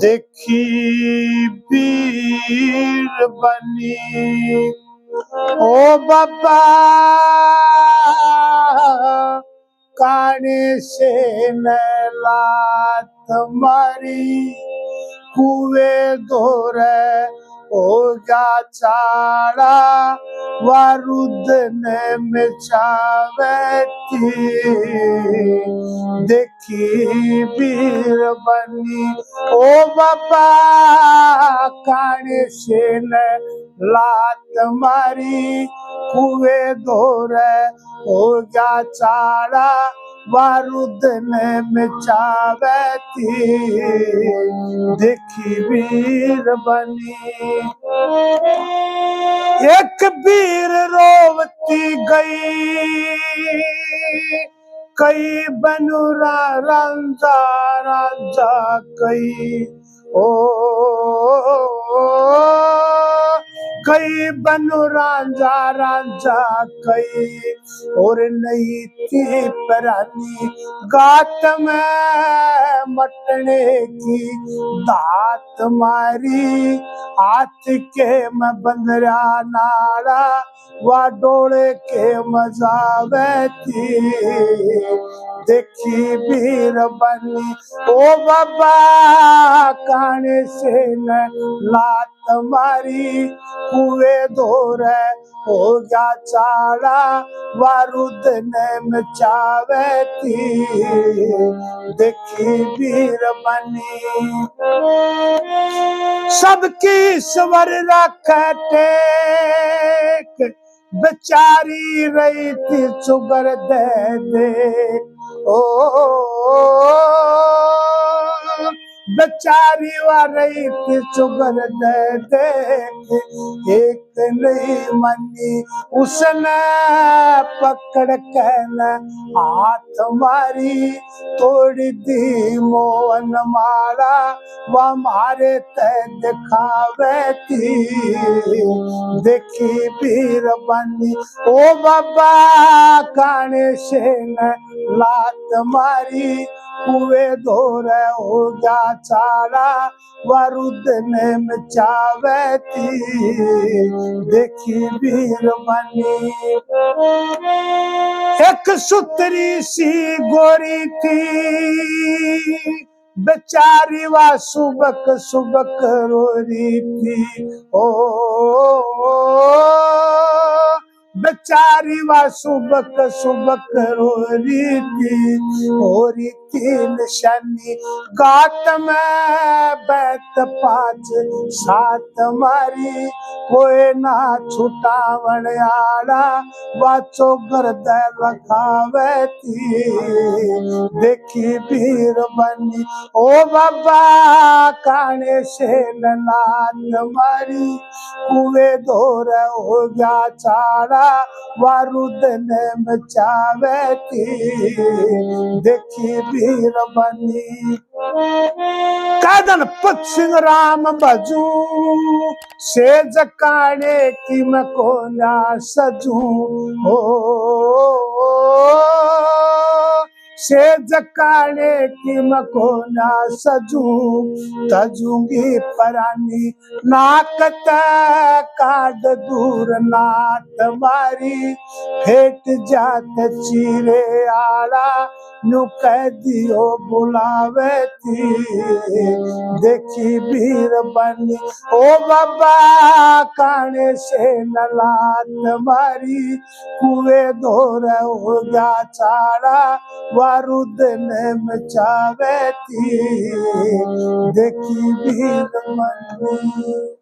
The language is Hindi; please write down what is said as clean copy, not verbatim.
देखी पीर बनी ओ बाबा काने से न लात मारी कुएं धोरे हो जा चाड़ा वारुद ने मिचावे थी देखी बीर बनी ओ बाबा काने से न लात मारी कुएं धोरे हो जा चाड़ा वारुद ने मिचावे थी देखी वीर बनी एक वीर रोवती गई कई बनुरा रंजा राजा कई ओ कई बनु रांझा रांझा कई और नहीं थी परानी गात में मटने की दात मारी हाथ के में बंदरा नाड़ा वा डोले के मजावे थी देखी वीर बनी ओ बाबा काने से न लात मारी कुएं धोरे हो गया चाड़ा वारुद ने मचावे थी देखी वीर बनी सबकी स्वर रखे टेक बेचारी रही थी चुगर दे ओ बेचारी वा रही थी चुगर दे एक नहीं मनी उसने पकड़ के न हाथ मारी तोड़ दी मोहन मारा वह मारे ते दिखावे थी देखी वीर बनी ओ बाबा काने से न लात मारी कुएं धोरे हो जा चाड़ा वारुद ने मचावे थी देखी वीर बनी एक सुतरी सी गोरी थी बेचारी वा सुबक सुबक रो रही थी ओ बेचारी वा सुबक सुबक रो रही थी हो रही थी निशानी गात में बैत पाँच सात मारी कोई ना छुटावण आड़ा वाचो गर्द रखावे थी देखी वीर बनी ओ बाबा काने से लात मारी कुएं धोरे हो गया चाड़ा वारुद ने मचावे थी देखी वीर बनी कादन पत सिंह राम बजू से जकाने की मैं को ना सजू हो से जकाने की मको ना सजू तजूंगी परानी नाकत काद दूर नात मारी फेट जात चीरे आड़ा नु कह दियो बुलावे थी देखी वीर बनी ओ बाबा काने से न लात मारी कुएं धोरे हो गया चाड़ा वारुद ने मचावे थी देखी वीर बनी।